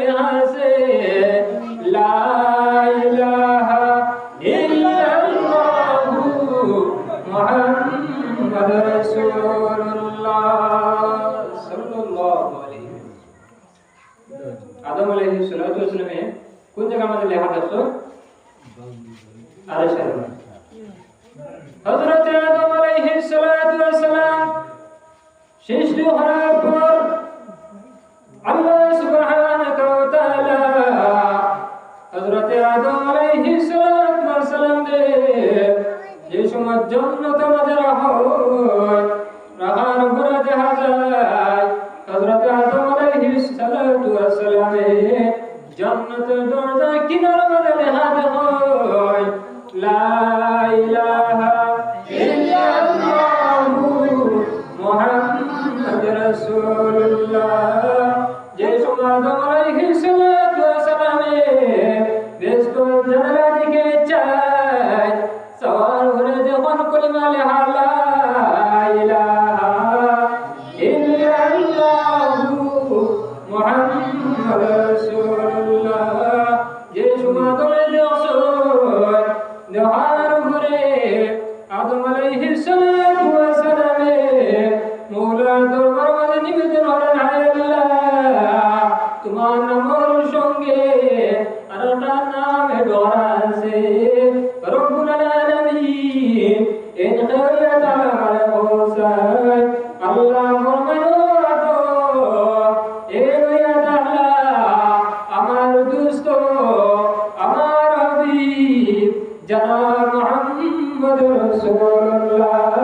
लिहासे ला इलाहा इल्लल्लाह मुहम्मद रसूलुल्लाह सल्लल्लाहु अलैहि आदम अलैहिस्सलातु वस्सलाम কোন জায়গা আমাদের লেখা দেখছো আরে শরীফ হযরত আদম আলাইহিসসালাতু ওয়াসসালাম সৃষ্টি হওয়ার পর আল্লাহ সুবহানাহু ওয়া তাআলা হযরত আদম আলাইহিসসালাতু ওয়াসসালাম যে সময় জান্নাত আমাদের হয় রাহার উপরে দেখা যায় হযরত আদম আলাইহিসসালাতু ওয়াসসালাম জান্নাতের দরজা কিনার মধ্যে লেখা হয় লা ইলাহা ইল্লাল্লাহ মুহাম্মদ রাসূলুল্লাহ যে সময় আদম আলাইহিসসালাতু ওয়াসসালাম বেস্ত জানালা দিকে চায় সওয়ার হয়ে যখন কলিমা লেখা লা ইলাহা ইল্লাল্লাহ মুহাম্মদ রাসূলুল্লাহ যে সময় নেহার উপরে আদম আলাইহিসসালাতু ওয়াসসালাম মওলার দরবার মধ্যে নিবেদন করেন হে আল্লাহ তোমার নামের সঙ্গে আরেকটা নাম ধরা আছে রব্বুল আলামিন ইন খায়রাত আলা হোসাই আল্লাহ ফরমানো এ আল্লাহ আমার দোস্ত আমার হাবিব জনাব মুহাম্মদ রাসূলুল্লাহ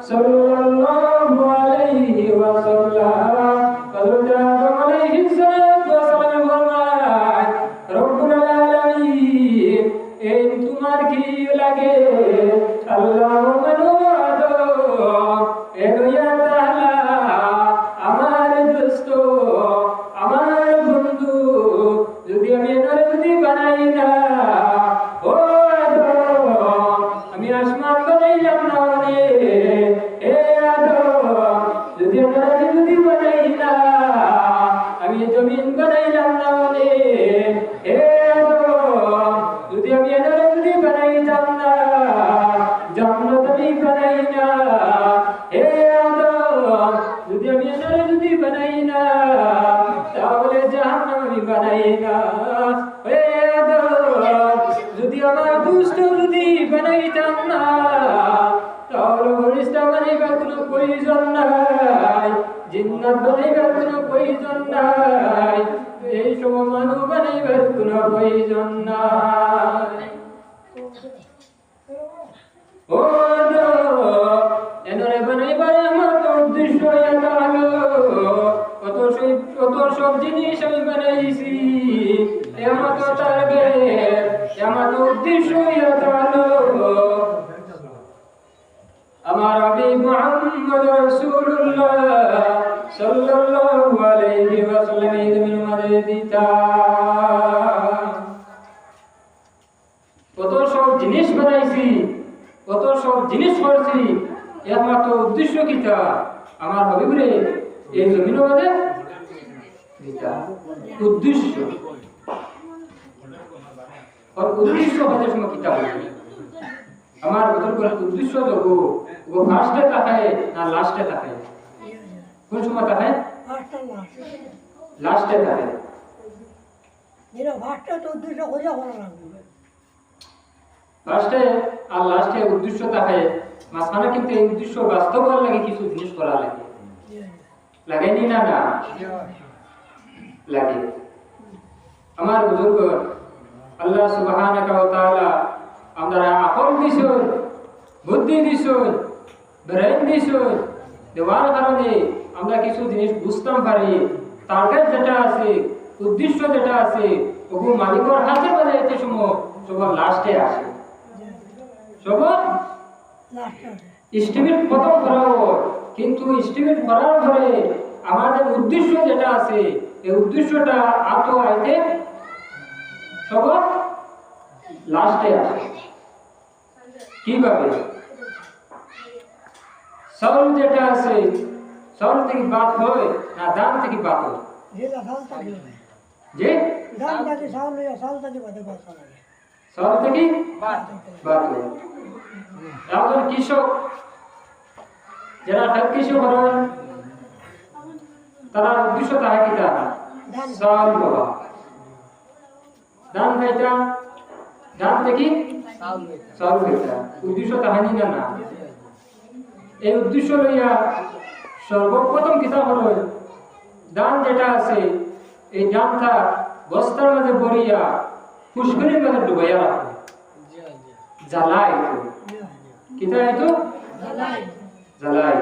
সাল্লাল্লাহু আলাইহি ওয়াসাল্লাম হযরত আদম আলাইহিসসালাতু ওয়াসসালাম ফরমায় রব্বুল আলামিন এই তোমার কি লাগে আল্লাহ মানো আদম এ আল্লাহ আমার দোস্ত আমার বন্ধু যদি আমি এনারে যদি বানাই না ও আদম আমি আসমান বানাইলাম না রে এ আদম যদি এনারে যদি বানাই না আমি জমিন বানাইলাম না রে এ আদম যদি আমি এনারে যদি বানাইতাম না জান্নাত আমি বানাই না হে আদম যদি আমি এনারে যদি বানাই না তাহলে জাহান্নাম আমি বানাই না হে আদম যদি আমার দুষ্ট যদি বানাইতাম না তাহলে ফেরেশতা বানাইবার কোনো প্রয়োজন নাই জিন্নাত বানাইবার কোনো প্রয়োজন নাই এই সব মানব বানাইবার কোনো প্রয়োজন নাই ও এনারে বানাইবার আমার তো উদ্দেশ্য এটা হলো কত সব জিনিস আমি বানাইছি আমার তো টার্গেট আমার তো উদ্দেশ্য এটা হলো আমার হাবিব মুহাম্মদ রাসূলুল্লাহ সাল্লাল্লাহু আলাইহি ওয়াসাল্লাম এই জমিন মধ্যে দিতা কত সব জিনিস বানাইছি কত সব জিনিস করছি একমাত্র উদ্দেশ্য কিটা আমার হাবিবরে এই জমিন মধ্যে দিতা উদ্দেশ্য আর উদ্দেশ্য হতে সময় কিটা বলবে আমার বুজুর্গ উদ্দেশ্য দেখো ও ফার্স্টে তাকায় না লাস্টে তাকায় কোন সময় তাকায় লাস্টে তাকায় যেটা ফার্স্টে তো উদ্দেশ্য খোঁজা করা লাগবে ফার্স্টে আর লাস্টে উদ্দেশ্য তাকায় মাঝখানে কিন্তু এই উদ্দেশ্য বাস্তব করার লাগে কিছু জিনিস করা লাগে লাগেনি না না লাগে আমার বুজুর্গ আল্লাহ সুবহানাহু ওয়া তাআলা আমরা আকল দিছুন বুদ্ধি দিছুন ব্রেন দিছুন দেওয়ার কারণে আমরা কিছু জিনিস বুঝতাম পারি টার্গেট যেটা আছে উদ্দেশ্য যেটা আছে ওগু মালিকের হাতে বাজাইতে সময় সবার লাস্টে আসে সবার এস্টিমেট প্রথম করাও কিন্তু এস্টিমেট করার পরে আমাদের উদ্দেশ্য যেটা আছে এই উদ্দেশ্যটা আতো আইতে সবার লাস্টে আসে কিভাবে চাউল যেটা আছে চাউল থেকে ভাত হয় না ধান থেকে ভাত হয় যে ধান থেকে চাউল লইয়া চাউল থেকে বাদে বাসা লাগে চাউল থেকে বাদ এখন কৃষক যারা কৃষক হন তারা উদ্দেশ্য তাহা কিতা চাউল পাওয়া ধান খাইতা ধান থেকে চাউল খাইতা উদ্দেশ্য তাহানি না না এই উদ্দেশ্য লইয়া সর্বপ্রথম কিতাব হল ধান যেটা আছে এই ধানটা বস্তার মাঝে ভরিয়া পুষ্করির মাঝে ডুবাইয়া রাখে জ্বালায় তো কিতা তো জ্বালায়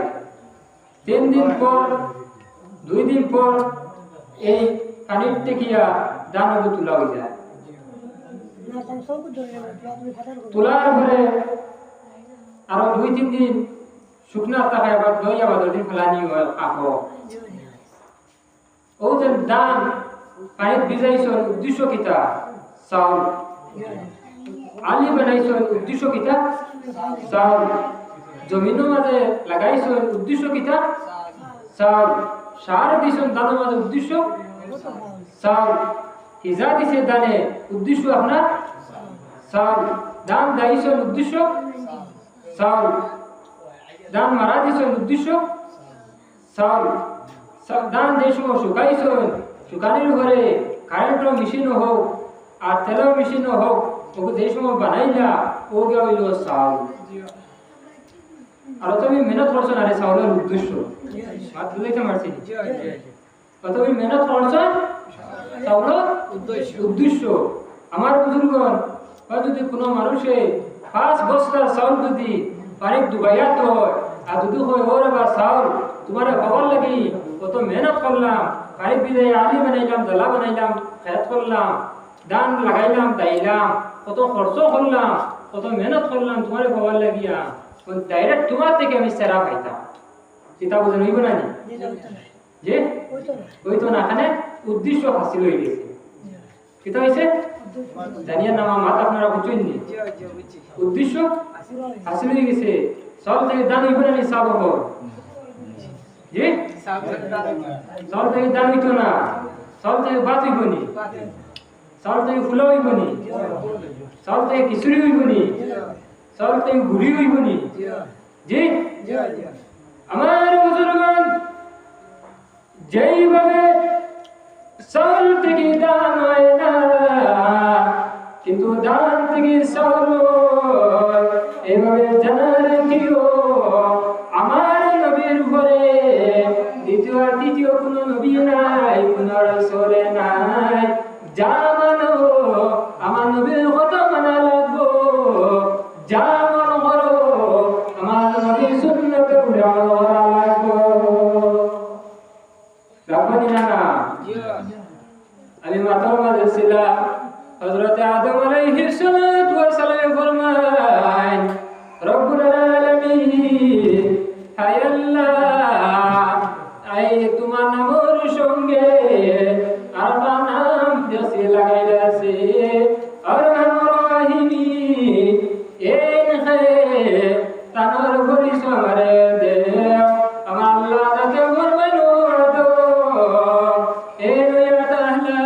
3 দিন পর 2 দিন পর এই পানির টেকিয়া ধান তোলা হয়ে যায় তোলার পরে আরো 2-3 দিন শুকনা থাকায় আবার 2 দিন ফেলানি হয় কাপড় ও যে ধান পানিত ভিজাইছন উদ্দেশ্য কিতা চাউল আলি বানাইছন উদ্দেশ্য কিতা চাউল জমিনের মাঝে লাগাইছন উদ্দেশ্য কিতা চাউল সার দিছন ধানের মাঝে উদ্দেশ্য চাউল হিজা দিছে ধানে উদ্দেশ্য আপনার চাউল ধান দাইছন উদ্দেশ্য চাউল ধান মারা দিছন উদ্দেশ্য চাউল ধান যে সময় শুকাইছন শুকানির ঘরে কারেন্টের মেশিনও হোক আর তেলের মেশিনও হোক ওকে যে সময় বানাইলা ওকে হইল চাউল আর তুমি মেহনত করছো না রে চাউলের উদ্দেশ্য বাদ বুঝাইতে পারছি তুমি মেহনত করছো চাউলের উদ্দেশ্য আমার বুজুর্গণ যদি কোনো মানুষে 5 বস্তা চাউল যদি পানিত ডুবাইয়া তো হয় আর যদি হয় ওর আবার চাউল তোমার খবর লাগি কত মেহনত করলাম পানিত ভিজাই আলি বানাইলাম জ্বালা বানাইলাম খেত করলাম ধান লাগাইলাম দাইলাম কত খরচ করলাম কত মেহনত করলাম তোমার খবর লাগিয়া ডাইরেক্ট তোমার থেকে আমি সেরা পাইতাম চিন্তা বুঝেন হইব না যে ওই তো না এখানে উদ্দেশ্য হাসিল হয়ে গেছে কিতা হয়েছে জানিয়া নামা মাত আপনারা বুঝছেন নি উদ্দেশ্য হাসিল হয়ে গেছে সব থেকে দান হইব না সাব হব যে সব থেকে দান হইতো না সব থেকে বাত হইব নি সব থেকে ফুলা হইব নি সব থেকে খিচুড়ি হইব নি সব থেকে ঘুরি হইব নি জি আমার বুজুর্গগণ যেইভাবে চাউল থেকে দান হয় না কিন্তু দান থেকে চাউল এভাবে জানার কেউ আমার নবীর উপরে দ্বিতীয় আর তৃতীয় কোনো নবী নাই কোনো রাসূল নাই যা মানো আমার নবীর কথা মানা লাগবো যা মানো করো আমার নবীর সুন্নতে উড়ে করা লাগবো রাখবনি না আমি মাথার মাঝে ছিলাম হযরত আদম আলাইহিস সালাতু ওয়াস সালাম ফরমান রব্বুল আলামিন হায় আল্লাহ আই তোমার নামের সঙ্গে আর নাম দেশে লাগাইলাছে আর রহিমি এন হে তানর বলি সমারে দে আমার আল্লাহ তাকে বলবেন দো এন ইয়া তাহলা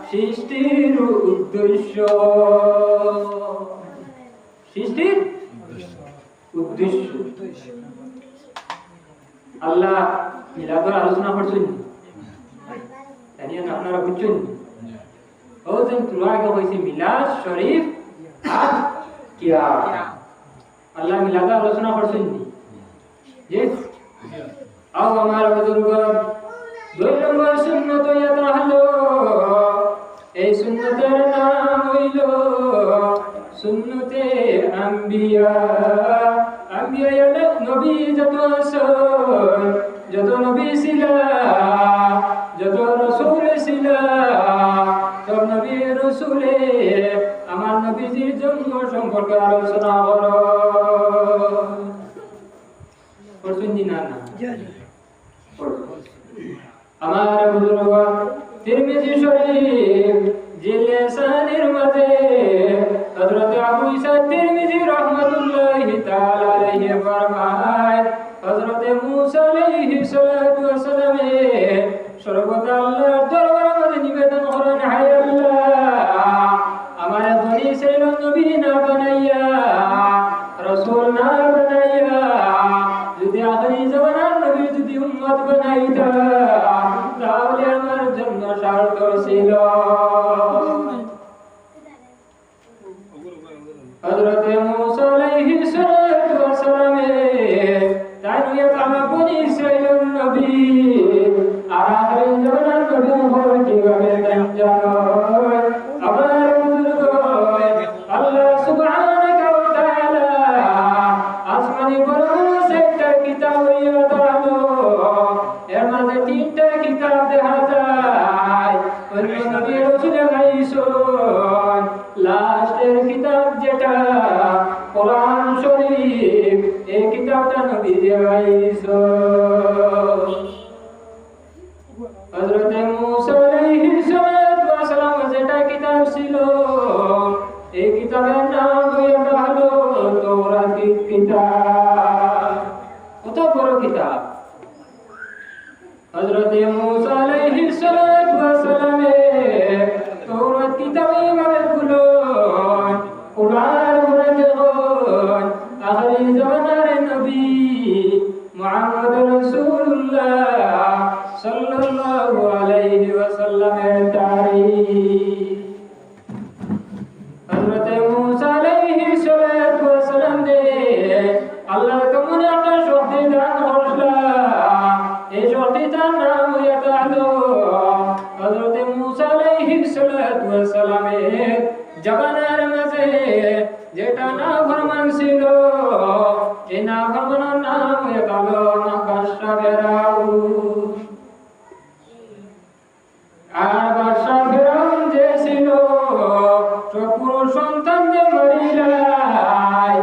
সৃষ্টির উদ্দেশ্য সৃষ্টির উদ্দেশ্য আল্লাহ মিলাদের আলোচনা করছেন জানিয়ে আপনারা বুঝছেন ও যেন তুলাকে হয়েছে মিলাদ শরীফ আর কিয়া আল্লাহ মিলাদ আলোচনা করছেন যে আও আমার বুজুর্গ 2 নম্বর সুন্নত এটা হলো এই সুন্নতের নাম হইল সুন্নতে আম্বিয়া আম্বিয়া নবী যত আছেন যত নবী ছিল যত রাসূল ছিল সব নবী রাসূলে আমার নবীজির জন্ম সম্পর্কে আলোচনা করো করছেন না না আমার বুজুর্গ তিরমিজি শরীফ জিলসানের মাঝে হযরত আবু ঈসা তিরমিজি রাহমাতুল্লাহি তাআলা আলাইহি ফরমায় হযরত মূসা আলাইহিস সালাতু ওয়াস সালামে সর্বদা আল্লাহর দরবারে নিবেদন শর্ত ছিল হযরতে মূসা আলাইহিস সালাতু ওয়াস সালামের তাইয়্যিব বনি ইসরাঈল নবী আর আখির জামানার নবী হল কিভাবে জানো আমার বুজুর্গ আল্লাহ সুবহানাহু ওয়া তাআলা আসমানি পরমাণু একটা কিতাব ইয়া দাও এর মাঝে তিনটা কিতাব দেখা যায় অন্য নবী রাসূল আলাইহিসসালাম লাস্টের কিতাব যেটা কোরআন শরীফ এই কিতাবটা নবী দেওয়াইছো হযরতে মূসা আলাইহিস সালাম যেটা কিতাব ছিল এই কিতাবের নাম হলো তাওরাত কিতাব কত বড় কিতাব হযরতে মূসা আলাইহিস সালামের তাওরাত কিতাবে মানে গুলো কোরআন বলে দেখুন আখির জামানার নবী মুহাম্মদ রাসূলুল্লাহ সাল্লাল্লাহু আলাইহি ওয়াসাল্লামের তারিখ হযরতে মূসা আলাইহিস সালাম দে আল্লাহ কেমন একটা শক্তি দান করলেন এই শক্তিটার নাম হলো হযরতে মূসা আলাইহিস সালামের জবানের মাঝে যেটা না ফরমান ছিল এই না ফরমানের নাম হলো বাদশা ফেরাউন আর বাদশা ফেরাউন যে ছিল পুরুষ সন্তান যে মরিলাই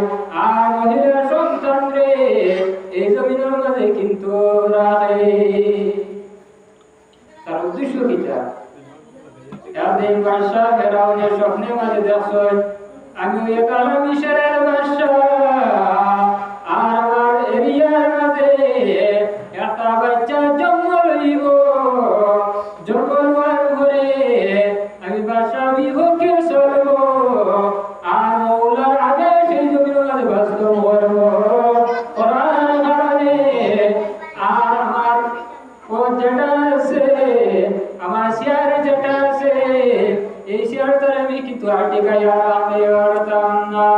আর মহিলা সন্তান রে এই জমিনের মাঝে কিন্তু রাখে তার উদ্দেশ্য কিটা একদিন বাদশা ফেরাউনের স্বপ্নে মাঝে দেখছো আমি একালা মিশরের বাদশা আর আমার এরিয়ার মাঝে একটা বাচ্চা জন্ম লইব জন্ম লওয়ার পরে আমি বাদশা বিভক্তি চলব আর মৌলার আগে সেই জমির মাঝে বাস্তব করব করার কারণে আর আমার যেটা আছে আমার শেয়ার যেটা আছে এই শেয়ারটা আমি কিন্তু আটিকায় আরামে পারতাম না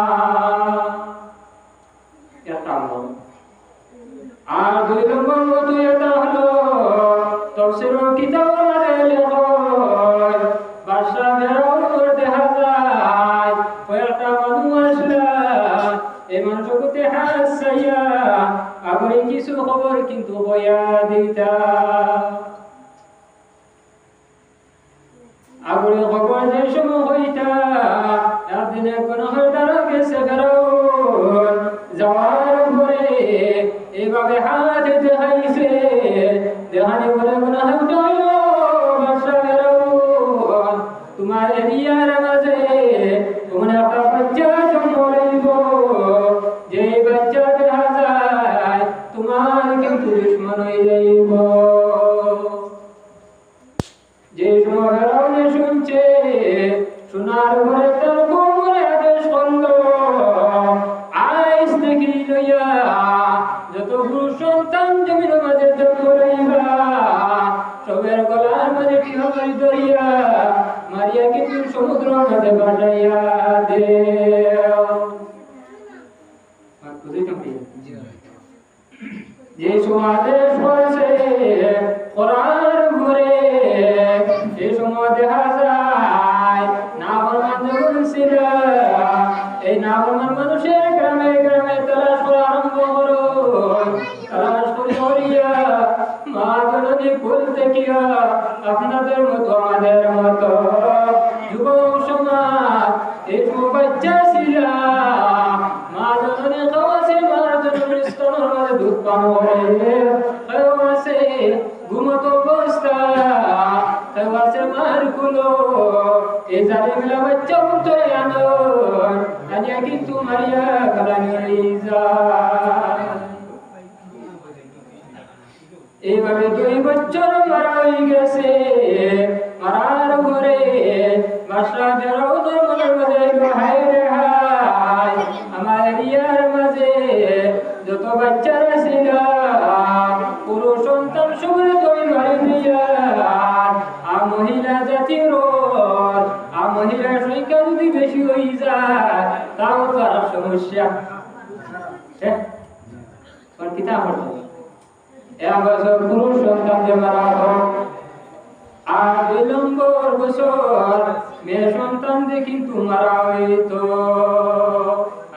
আর দুই নম্বর মতো এটা হলো তাফসীরুল কিতাবের মধ্যে লেখা বাদশা ফেরাউনের দেখা যায় কয়েকটা মানুষ আসলা এই মানুষগুলোতে হাসাইয়া আবার কিছু খবর কিন্তু বয়া দিতা আগরে খবর যে সময় হইতা একদিন কোন হইতারা গেছে ফেরাউন যাওয়ার পরে এইভাবে হাত দেখাইছে দেখানি বলে মনে হইতো বাদশা ফেরাউন তোমার এরিয়ার মাঝে তোমার একটা বাচ্চা জন্ম লইব যে বাচ্চা দেখা যায় তোমার কিন্তু দুশ্মন হয়ে যাইব যে সময় ফেরাউন শুনছে শোনার পরে তার কোমরে আদেশ করলো আইস দেখি লইয়া যত পুরুষ সন্তান জমির মাঝে জন্ম লইবা সবের গলার মাঝে টিহামারি ধরিয়া মারিয়া কিন্তু সমুদ্র মাঝে বাসাইয়া দেও যে সময় আদেশ করছে কোরআন ঘুরে এই সময় দেখা যায় না ফরমান যখন ছিল এই না ফরমান মানুষের গ্রামে গ্রামে তালাশ করা আরম্ভ করো তালাশ করিয়া মা জননী কুল দেখিয়া আপনাদের মতো আমাদের মতো যুবক সমাজ এই সময় বাচ্চা ছিল মা জননী খাওয়াছে মার জননীর স্তনের মাঝে দুধ পান করে খাওয়াছে ঘুমতো অবস্থা খাওয়াছে মার কুলো এই জালিমলা বাচ্চা উঠে আনো আনিয়া কিন্তু মারিয়া গালানি যায় এইভাবে 2 বছর মারা হয়ে গেছে মারার ঘরে বাদশা ফেরাউনের মনের মাঝে হায় রে হায় আমার এরিয়ার মাঝে যত বাচ্চারা ছিল পুরুষ সন্তান সবরে তুমি মারি দিয়া আর মহিলা জাতির আর মহিলার সংখ্যা যদি বেশি হয়ে যায় তাও তো আর সমস্যা। কিতাব পুরুষ সন্তান যে মারা হোক আর 2 নম্বর বছর মেয়ে সন্তান যে কিন্তু মারা হইতো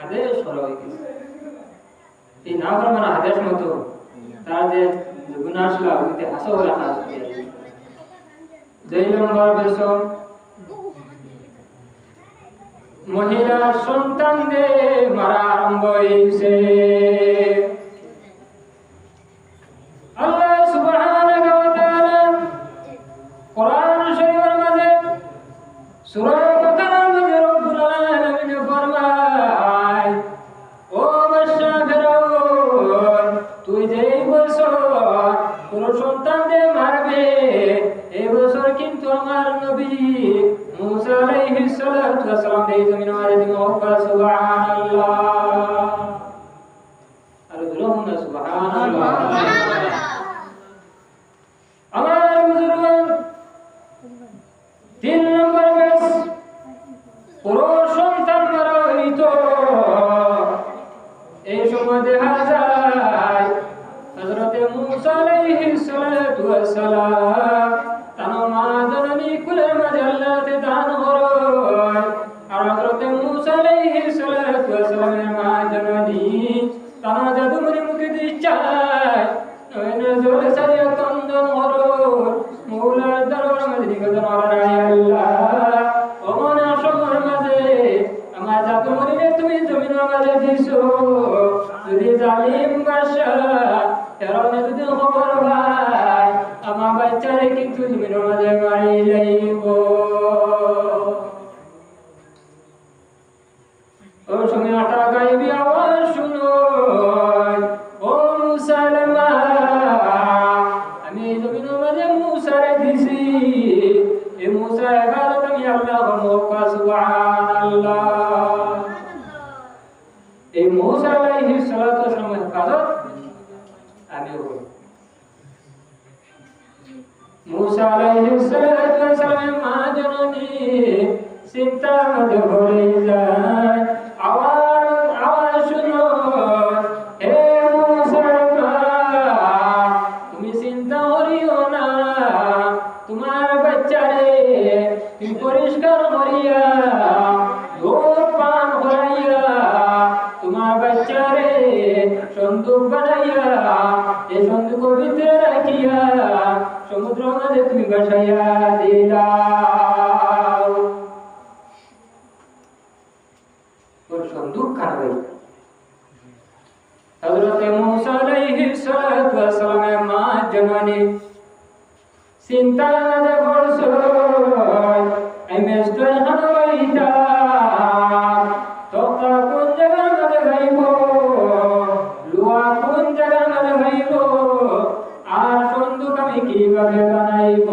আদেশ করা হয়ে গেছে। এই না মানে আদেশ মতো তার যে গুনাহ আসলা ওইতে হাসা হয়ে রাখা আছে। 2 নম্বর বছর মহিলার সন্তান যে মারা আরম্ভ হয়েছে। আল্লাহ সুবহানাহু ওয়া তাআলা কোরআন শরীফের মাঝে সূরা বাকারার মাঝে রব্বুল আলামিন ফরমায়, ও বাদশা ফেরাউন, তুই যেই বছর কোন সন্তানকে মারবে এই বছর কিন্তু আমার নবী মুসা আলাইহিস সালাতু ওয়াস সালাম এই জমিনে মারা দিন। সুবহানাল্লাহ, আর বলুন না সুবহানাল্লাহ। আমার বুজুর্গ 3 নম্বর বেশ পুরো সন্তান মারা হইতো। এই সময় দেখা যায় হযরতে মুসা আলাইহিস সালাতু ওয়াস সালাম তার মা জননী কুলের মাঝে আল্লাহতে দান করেন। আর হযরতে মুসা আলাইহিস সালাতু ওয়াস সালামের মা জননী তার জাদুমণি মুখে দিচ্ছায় নয়নে জলে সারিয়া তন্দন করুন মৌলার দরবার মাঝে নিবেদন করেন, আল্লাহ অমন সময়ের মাঝে আমার জাদুমণিরে তুমি জমিনের মাঝে দিছো, যদি জালিম বাদশা ফেরাউন যদি খবর পায় আমার বাচ্চারে কিন্তু জমিনের মাঝে মারি যাইব। ওই সময় আটা গাইবি আওয়াজ শুনো, ও মুসালমা আমি জমিনের মাঝে মুসারে দিছি, এই মুসা ইবাদত আমি আল্লাহ মুকা সুবহানাল্লাহ। এই মুসা আলাইহিস সালাতু ওয়াস সালামের ইবাদত আমি করব। মুসা আলাইহিস সালাতু ওয়াস সালামের মা জননী চিন্তার মধ্যে ভরে যায়। আওয়াজ শুনো, হে মুসা তুমি চিন্তা করিও না, তোমার বাচ্চারে তুমি পরিষ্কার করিয়া দুধ পান করাইয়া তোমার বাচ্চারে সন্দুক বানাইয়া এই সন্দুকের ভিতরে রাখিয়া সমুদ্র মাঝে তুমি ভাসাইয়া দিলাও। ওর সন্দুক খারাপ। হযরতে মুসা আলাইহিস সালাতু ওয়াস সালামের মা জননী চিন্তা মধ্যে পড়ছে, আমি মেস্টয় খানা বাইতাম তক্তা কোন জায়গার মধ্যে গাইব, লোহা কোন জায়গার মধ্যে গাইব, আর সন্দুক আমি কিভাবে বানাইব।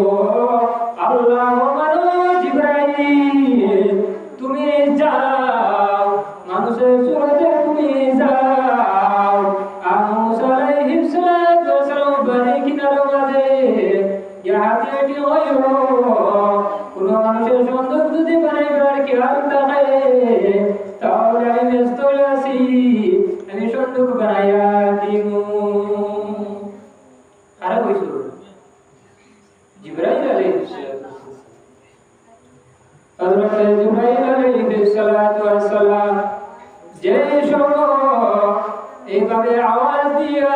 আল্লাহ মানো জিবরাইল তুমি যাও, মানুষের সুরতে তুমি যাও, আর মুসা আলাইহিস সালাতু ওয়াস সালাম বাড়ি কিনারে মাঝে হাতি হইব। কোন মানুষের সন্দুক যদি বানাইবার খেয়াল থাকে তাহলে আমি ব্যস্ত আছি, আমি সন্দুক বানাইয়া দিব। কারা কইছো? জিবরাইল আলাইহিস সালাম। হযরত জিবরাইল আলাইহিস সালাতু ওয়াস সালাম যে সময় এইভাবে আওয়াজ দিয়া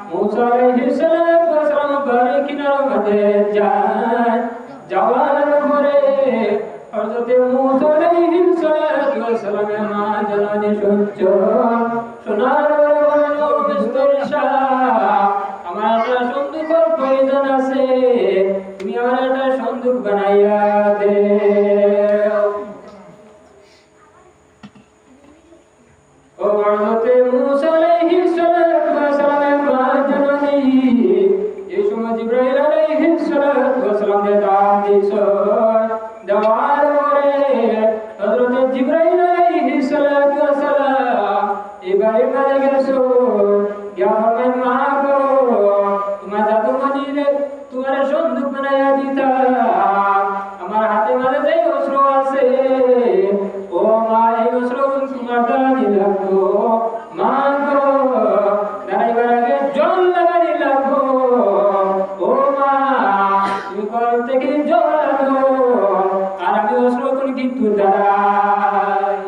মুসা আলাইহিস সালাতু ওয়াস সালাম বাড়ি কিনারে মধ্যে যায়, যাওয়ার পরে হযরত মুসা আলাইহিস সালাতু ওয়াস সালামের মা জননী সহ্য শোনার পরে বলেন, ও মিস্টার শাহ আমার একটা সন্দুকের প্রয়োজন আছে, তুমি আমার একটা সন্দুক বানাইয়া দেও। ও হযরতে মুসা আলাইহিস সালাতু ওয়াস সালামের মা জননী এই সময় জিবরাইল আলাইহিস সালাতু ওয়াস সালাম কে দান দিছো। দেওয়ার পরে হযরতে জিবরাইল আলাইহিস সালাতু ওয়াস সালাম এবারে মারা গেছো, জ্ঞানের মা গো তোমার জাদুমণিরে তোমার সন্দুক বানাইয়া দিতা মৃত্যু দাঁড়ায়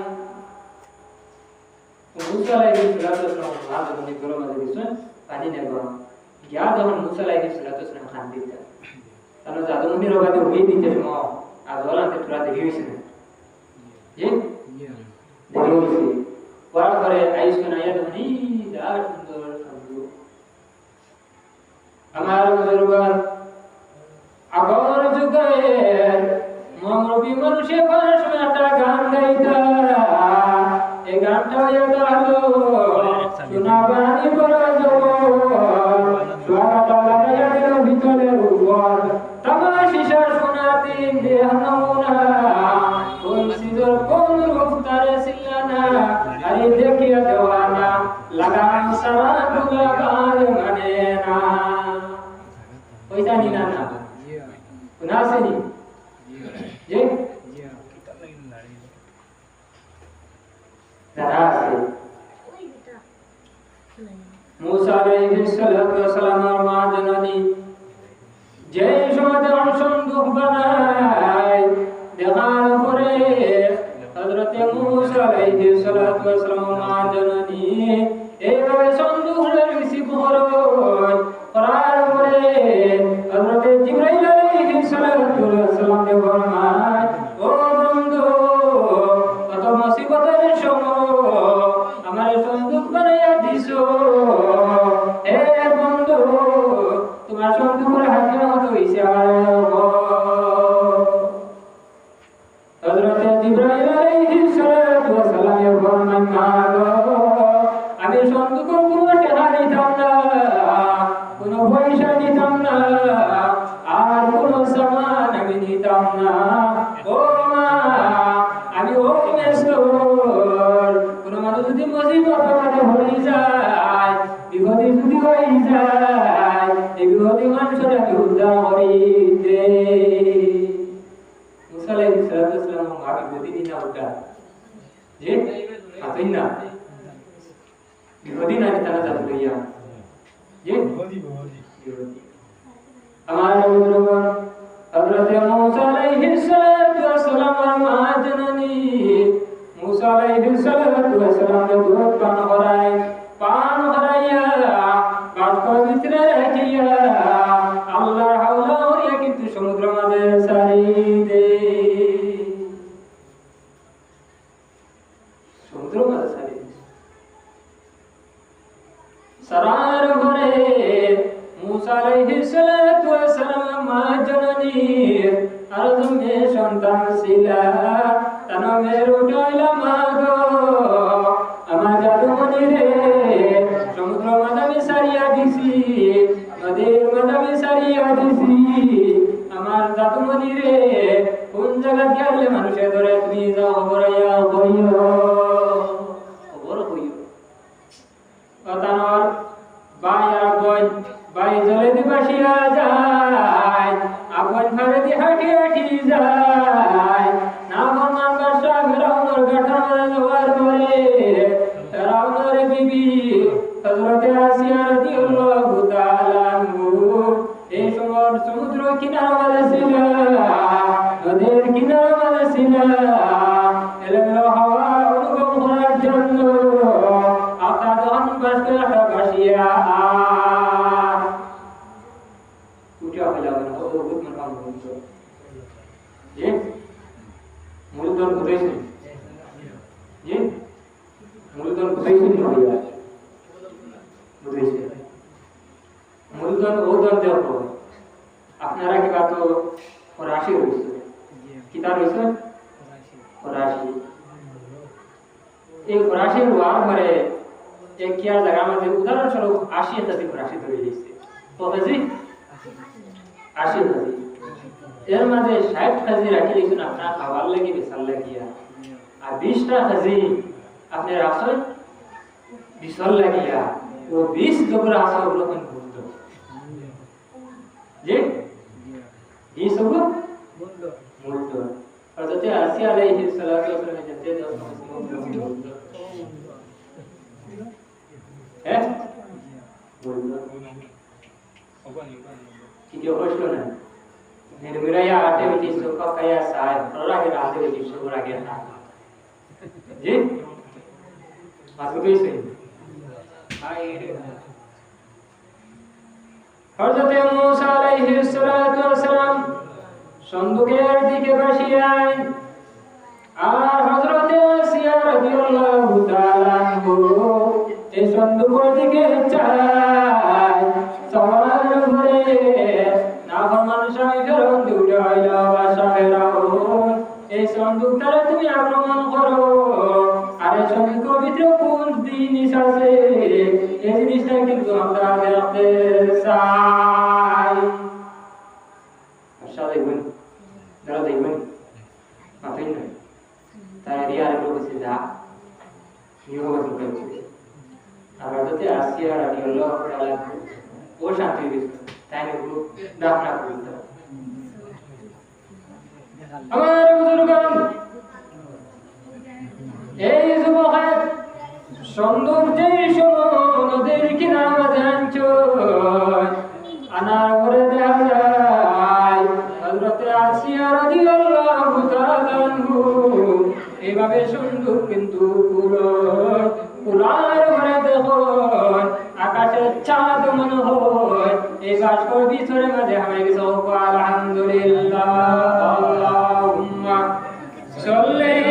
মুসা আলাইহিস সালাতু ওয়াস সালাম যখন গরম মাঝে দিছেন পানি নেব গিয়া যখন মুসা আলাইহিস সালাতু ওয়াস সালাম খান দিতে তাহলে জাদুমনির বাদে হয়ে দিতে সময় আজওয়ালাতে তোরা দেখি হইছে না জি দেখি হইছে ওয়ার করে আইসন আয়াত মানে দা সুন্দর শব্দ আমার বুজুর্গগণ আগর যুগে মরবি মানুষে ভাষণ একটা গান গাইতা এই গানটা হলো শোনাবানি বড় জবর সোয়াটা লাগাইয়া দিল ভিতরের উপর তামাশিসা শোনাতে দেহ নমুনা কোন সিজর কোন রূপতারে সিলানা আরে দেখিয়া দেওয়ানা লাগাম সারা দুলাবার মানে না ওইটা নি না না কোন আসেনি জি দাদা আছে মুসা আলাইহিস সালাতু ওয়াস সালামের মা জননী যে সময় সন্দুক বানায় দেখার পরে হযরতে মুসা আলাইহিস সালাতু ওয়াস সালামের মা জননী এইভাবে সন্দুকের রিসিভ করার পরে হযরতে জিবরাইল আলাইহিস সালাতু ওয়াস সালাম ফরমায় ও বন্ধু কত মুসিবতের সময় আমার সন্দুক বানাইয়া দিছো হে বন্ধু তোমার সন্দুকের হাতে মত হইছে হযরতে জিবরাইল আলাইহিস সালাতু ওয়াস সালাম ফরমায় মাগো আমি সন্দুকের কোনো টাকা দিতাম না কোনো পয়সা দিতাম না আর কোনো সামান আমি নিতাম না ও মা আমি ও মেসর কোনো মানুষ যদি মুসিবত হয়ে যায় বিপদে যদি হয়ে যায় এই বিপদে মানুষের আমি উদ্ধার করি দে মুসা আলাইহিস সালাতু ওয়াস সালাম আমি বিপদে না উঠা যে আতেই না বিপদে না তারা যাবে লইয়া যে বিপদে আমার বুজুর্গগণ হযরতে মুসা আলাইহিস সালাতু ওয়াস সালামের মা জননী মুসা আলাইহিস সালাতু ওয়াস সালামের দুধ পান করাইয়া বাষ্পের ভিতরে রাখিয়া আল্লাহর হাওলা হইয়া কিন্তু সমুদ্র মাঝে ছাড়ি দে সমুদ্র মাঝে ছাড়ি সারার ঘরে মুসা আলাইহিস সালাতু ওয়াস সালামের মা জননীর আরজমে সন্তান ছিলা তানমের উঠাইলা মাগো আমার জাদুমণি রে সমুদ্র মাঝামে সারিয়া দিছি নদীর মাঝামে সারিয়া দিছি আমার জাদুমণি রে কোন জায়গা গেলে মানুষে ধরে তুমি যাও বড়াইয়া হইও বড় হইও তানর বাই আর বই বাই জলে দি বাসিয়া যায় আপন ঘরে দি হাঁটি হাঁটি যায় না ভগবান বাসা ফেরাউনের গাঠার মাঝে জোয়ার করে ফেরাউনের বিবি হযরতে আসিয়া রাদিয়াল্লাহু তাআলা আনহু এই সময় সমুদ্র কিনারা মাঝে ছিল নদীর কিনারা মাঝে ছিল এলোমেলো হাওয়া অনুভব করার জন্য আপনার যখন বাসিয়া উঠা হইলা বহুত মন বলছো জি মূলধন বুঝাইছেন জি মূলধন বুঝাইছেন হইয়া বুঝাইছেন মূলধন ওধন দেখো আপনারা কি বাতো রাশি হইছে কিতা হইছে রাশি এই রাশির ওয়ার পরে এক কিয়া জায়গা মাঝে উদাহরণস্বরূপ 80,000 রাশি ধরে দিয়েছে কত জি 80,000 এর মাঝে 60,000 রাখি লিখুন আপনার খাবার লাগি বেসাল লাগিয়া আর 20টা হাজি আপনি রাখছেন বিশাল লাগিয়া ও 20 জবর আসা ওরকম বন্ধ জি এই সব বন্ধ বন্ধ আর যাতে আসিয়া আলাইহিস সালাতু ওয়াস সালাম যেতে দেওয়া বন্ধ হ্যাঁ বন্ধ কি যে হইল না निर्मिराया आटे विधि सुख कया सा চায় রাগে রাতে বেশি শুরু রাগে না জি মাত্র কইছে হযরত মূসা আলাইহিস সালাতু ওয়াস সালাম সন্দুকের দিকে বসিয়াছেন আর হযরত আসিয়া রাদিয়াল্লাহু তাআলা এই সন্দুকের দিকে চায় সবার ঘরে নাফরমান স্বামী ফেরন দুটো হইল বাসা ফেরাউন এই সন্দুকটারে তুমি আক্রমণ করো আর এই সন্দুকের ভিতরে কোন জিনিস আছে এই জিনিসটা কিন্তু আমরা দেখতে চাই আশা দেখবেন যারা দেখবেন মাথায় নয় তারা রিয়ার বলছে যা নিয়ম করেছে আমরা যদি আসিয়া রাদিয়াল্লাহু তাআলা ও শান্তি দিত তাই না গ্রুপ দাফনা করত আমার বুজুর্গগণ এই যুবক সৌন্দর্যের নদীর কিনারা জানছো আনার ঘরে দেখা যায় হযরত আসিয়া রাদিয়াল্লাহু তাআলা এইভাবে সুন্দর কিন্তু পুরার ঘরে দেখুন আকাশের চাঁদ মনে হয় এই বাষ্পর ভিতরে মাঝে আমি কিছু আলহামদুলিল্লাহ আল্লাহুম্মা সাল্লি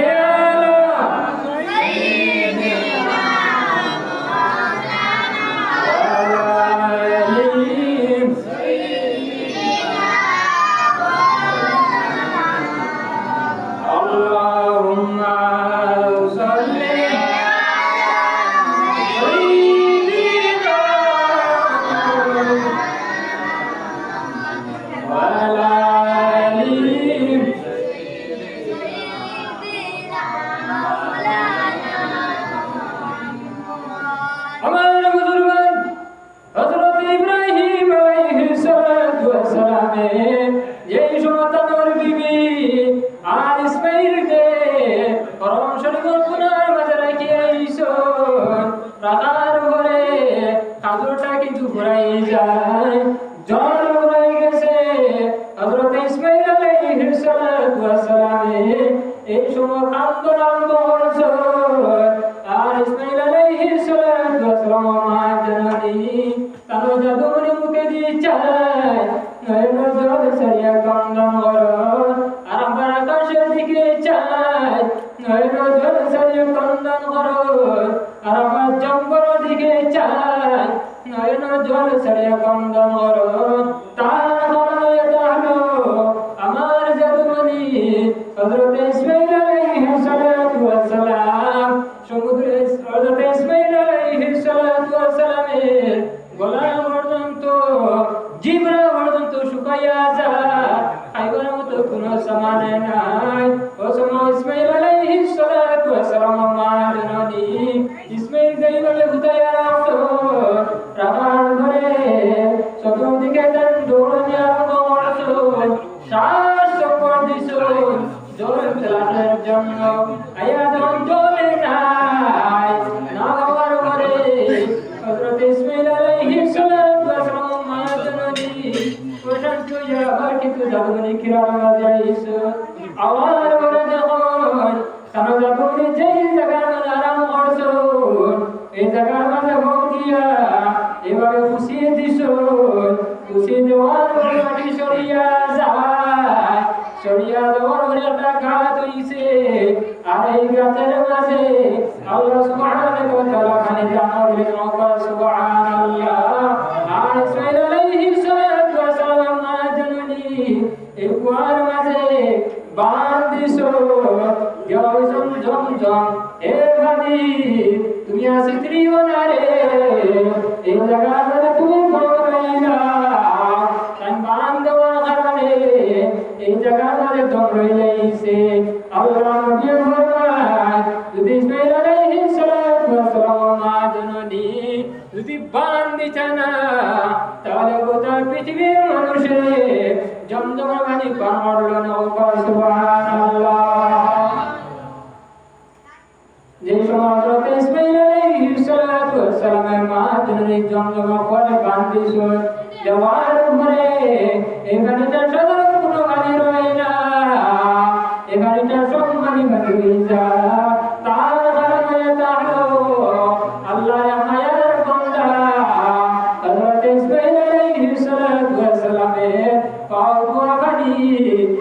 এখানটা সম্মানী হয়ে যায় তার কারণে তাহলো আল্লাহ হায়ার বান্দা হযরত ইসমাঈল আলাইহিস সালাতু ওয়াস সালামের পাওয়ানি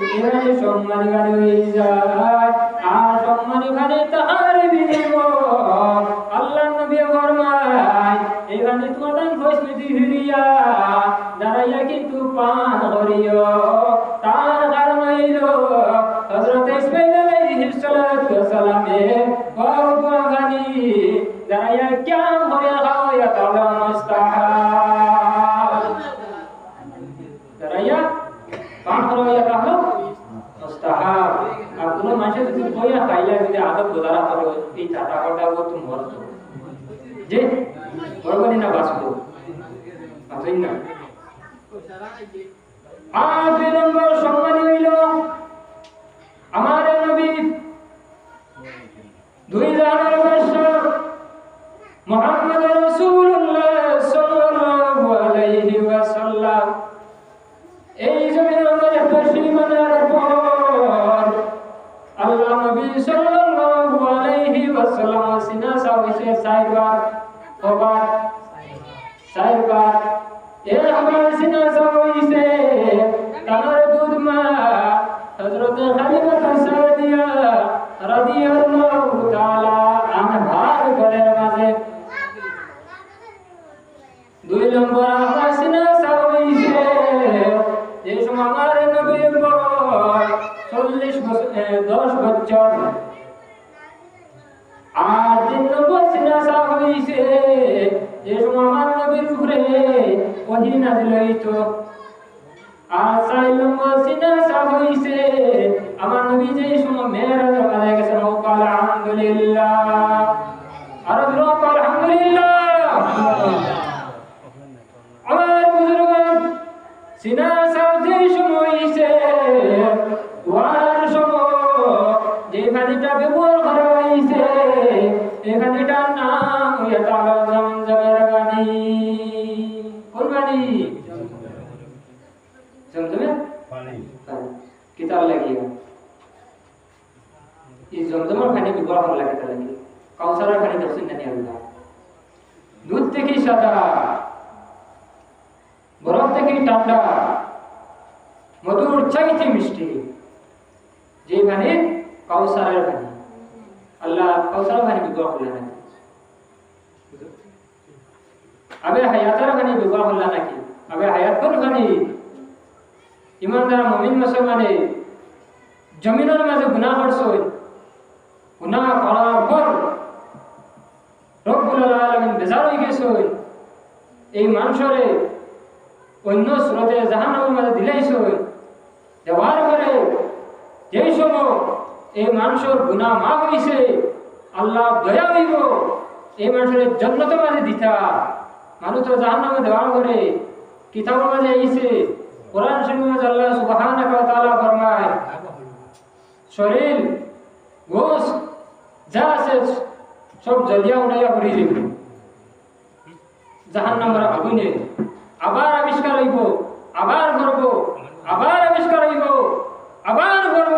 এখানে সম্মানী হয়ে যায় আর সম্মানী মানে তাহার বিনিময় আল্লাহ নবী ফরমায় এখানে তোমাদের ফসমিতি হিরিয়া দাঁড়াইয়া কিন্তু পান করিও তার কারণ হইল হযরত ইসমাঈল আলাইহিস সালাতু ওয়াস সালামের পাওয়ানি দাঁড়াইয়া কিয়াম করে খাওয়া তাআলা মুস্তাহাব দাঁড়াইয়া পান করিয়া তাহলে মুস্তাহাব আর কোনো মানুষ যদি বইয়া খাইলা যদি আদব গুজারা করে এই চাটা কটা তো মরতো যে বরবানি না বাঁচবো বাঁচই না আর দুই নম্বর সম্মানী হইল আমার নবী দুই জাহানের বাদশা মুহাম্মদ রাসূলুল্লাহ সাল্লাল্লাহু আলাইহি ওয়াসাল্লাম এই জমিনের মধ্যে তশরিফানের পর আল্লাহ নবী সাল্লাল্লাহু আলাইহি ওয়াসাল্লাম সিনা সাউসে সাইবার ওবার সাইবার এর আমার সিনা সাউসে তার দুধ মা হযরত হালিমা সাদিয়া রাদিয়াল্লাহু তাআলা আনহা ঘরের মাঝে দুই নম্বর আমার সিনা সাউসে যে সময় আমার নবীর বয়স 10 বছর আর তিন নম্বর সিনাসা হইছে যে সময় আমার নবীর উপরে ওহী নাযিল হইতো আর চার নম্বর সিনাসা হইছে আমার নবী যে সময় মেরাজের কাছে গেছেন ও কাল আলহামদুলিল্লাহ আর দ্রুত আলহামদুলিল্লাহ আমার বুজুর্গগণ সিনাসা যে সময় হইছে ওয়ার সময় যে পানিটা ব্যবহার করা হয়েছে এই পানিটার নাম হইয়া তাআলা জমজমের পানি কোন পানি জমজমের পানি কিতাব লাগিয়া এই জমজমের পানি ব্যবহার করা লাগে তাহলে কাউসারের পানি দর্শন না নিয়ে আল্লাহ দুধ থেকে সাদা বরফ থেকে ঠান্ডা মধুর চাইতে মিষ্টি যে পানি কাউসারের পানি আল্লাহ কাউসারের পানি ব্যবহার করলেন নাকি আবে হায়াতের পানি ব্যবহার করলেন নাকি আবে হায়াত কোন পানি ইমানদার মুমিন মুসলমানে জমিনের মাঝে গুনাহ করছই গুনাহ করার পর রব্বুল আলামিন বেজার হয়ে গেছই এই মানুষরে অন্য স্রোতে জাহান্নামের মাঝে দিলাইছই দেওয়ার পরে যেই সময় এই মানুষের গুনাহ মাফ হইছে আল্লাহ দয়া হইব এই মানুষের জান্নাতের মাঝে দিতা মানুষ তো জাহান্নামে দেওয়ার পরে কিতাবের মাঝে আইছে কোরআন শরীফের মাঝে আল্লাহ সুবহানাহু ওয়া তাআলা ফরমায় শরীর গোশ যা আছে সব জ্বালিয়া উড়াইয়া পড়ে যাবে জাহান্নামের আগুনে আবার আবিষ্কার হইব আবার করব আবার আবিষ্কার হইব আবার করব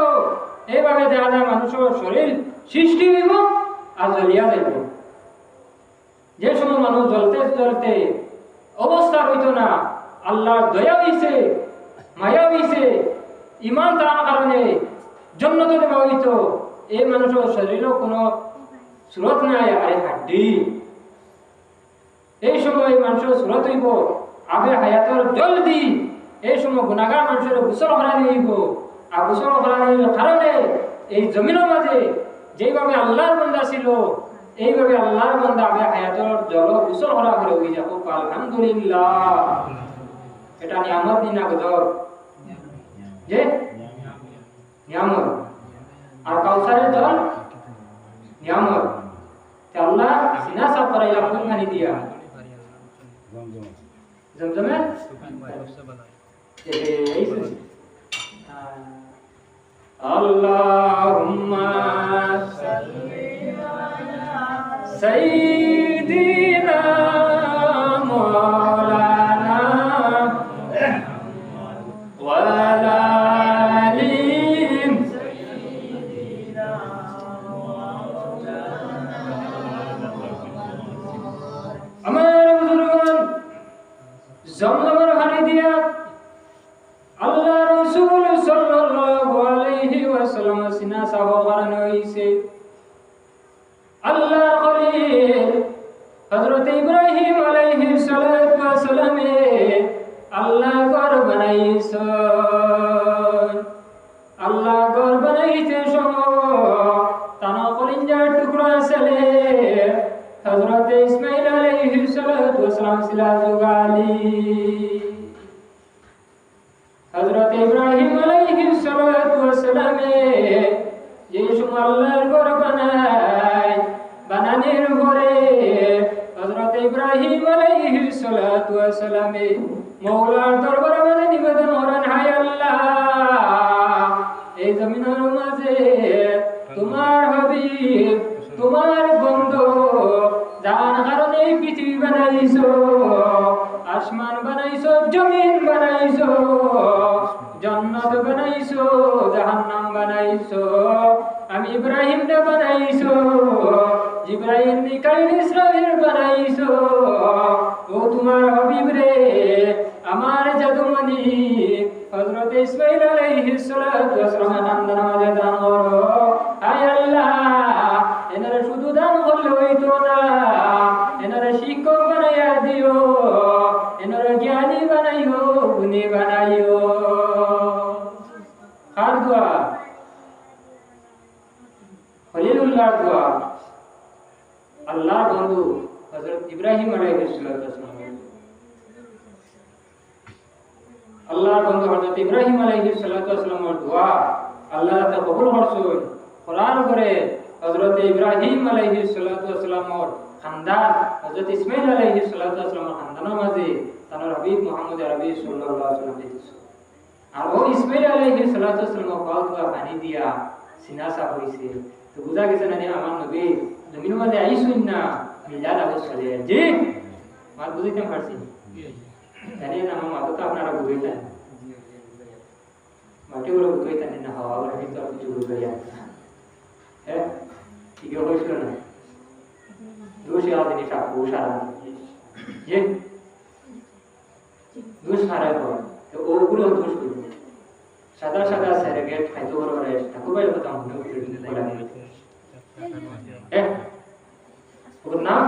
এইভাবে দেখা যায় মানুষের শরীর সৃষ্টি হইব আর জ্বলিয়া যাইব যে সময় মানুষ জ্বলতে জ্বলতে অবস্থা হইতো না আল্লাহর দয়া হইছে মায়া হইছে ইমান তার কারণে জান্নাতে দেওয়া হইতো এই মানুষের শরীরেও কোনো সুরত নাই আরে হাড্ডি এই সময় মানুষের সুরত হইব আবে হায়াতের জলদি এই সময় গুনাহগার মানুষের গোসল করানি হইব আর গোসল করানির কারণে এই জমিনের মাঝে যেভাবে আল্লাহর বান্দা ছিল এইভাবে আল্লাহর বান্দা আবে হায়াতের জল গোসল করা করে হয়ে যাবো আলহামদুলিল্লাহ এটা নিয়ামত দিনা গদর যে নিয়ামত আর কাউসারের জল নিয়ামত আল্লাহ সিনা সাফ করাইলা কোন পানি দিয়া জমজমে আল্লাহুম্মা সাল্লি আলা সাইয়্যিদিনা মাওলানা ওয়া আলা আলি জমজমের পানি দিয়া আল্লাহ রাসূল সাল্লাল্লাহু আলাইহি ওয়াসাল্লাম সিনা সাফা করানো হইছে। আল্লাহর খলিল হযরত ইব্রাহিম আলাইহিস সালাতু ওয়াস সালামে আল্লাহ ঘর বানাইছে। আল্লাহ ঘর বানাইতে সময় তানা কলিজার টুকরা ছেলে হযরত ইসমাঈল আলাইহিস সালাতু ওয়াস সালাম ছিলা জুগালি। হযরত ইব্রাহিম আলাইহিস সালাতু ওয়াস সালামে যে সময় আল্লাহর ঘর বানানোর পরে হযরত ইব্রাহিম আলাইহিস সালাতু ওয়াস সালামে মওলার দরবারে মানে নিবেদন করেন, হায় আল্লাহ, এই জমিনের মাঝে তোমার হাবিব তোমার বন্ধু যার কারণে এই পৃথিবী বানাইছো, আসমান বানাইছো, জমিন বানাইছো, জান্নাত বানাইছো, জাহান্নাম বানাইছো, আমি ইব্রাহিমকে বানাইছো, জিবরাইল মিকাইল ইসরাফিল বানাইছো। ও তোমার হাবিব রে, আমার জাদুমণি হযরত ইসমাঈল আলাইহিস সালাতু ওয়াস সালাম খানদান মাঝে দান করো। হায় আল্লাহ, এনারা শুধু দান করলে হইতো না, এনারা শিক্ষক বানাইয়া দিও, এনারা জ্ঞানী বানাইও, গুণী বানাইও। কার দোয়া? খলিলুল্লাহর দোয়া। আল্লাহর বন্ধু হযরত ইব্রাহিম আলাইহিস সালাতু ওয়াস সালাম, আল্লাহর বন্ধু হযরত ইব্রাহিম আলাইহিস সালাতু ওয়াস সালামের দোয়া আল্লাহ তাআলা কবুল করছেন। কোরআন করে হযরত ইব্রাহিম আলাইহিস সালাতু ওয়াস সালামের খানদান হযরত ইসমাঈল আলাইহিস সালাতু ওয়াস সালামের খানদানের মাঝে তার হাবিব মুহাম্মদ আরবি সাল্লাল্লাহু আলাইহি ওয়াসাল্লাম দিয়েছে। আর ও ইসমাঈল আলাইহিস সালাতু ওয়াস সালামের পাওয়া পানি দিয়া সিনা সাফ হইছে। তো বুঝা গেছে না আমার নবী জমিনের মাঝে আইসুন না মিলাদ আবশ্যলে জি মার বুঝিতে পারছি জানি না আমার মাথা তো আপনারা বুঝাইতেন মাটিগুলো বুঝাইতেন না হাওয়া ওরা কিন্তু কিছু বুঝাইয়া হ্যাঁ ঠিক হয়েছিল না দোষ আদিনী সাপু সারা যে দোষ হারায় পর তো ওগুলো দোষ করবো সাদা সাদা স্যারেগেট খাইতে বড় বড় ঠাকুরের কথা মনে করতে বলা হ্যাঁ ওর নাম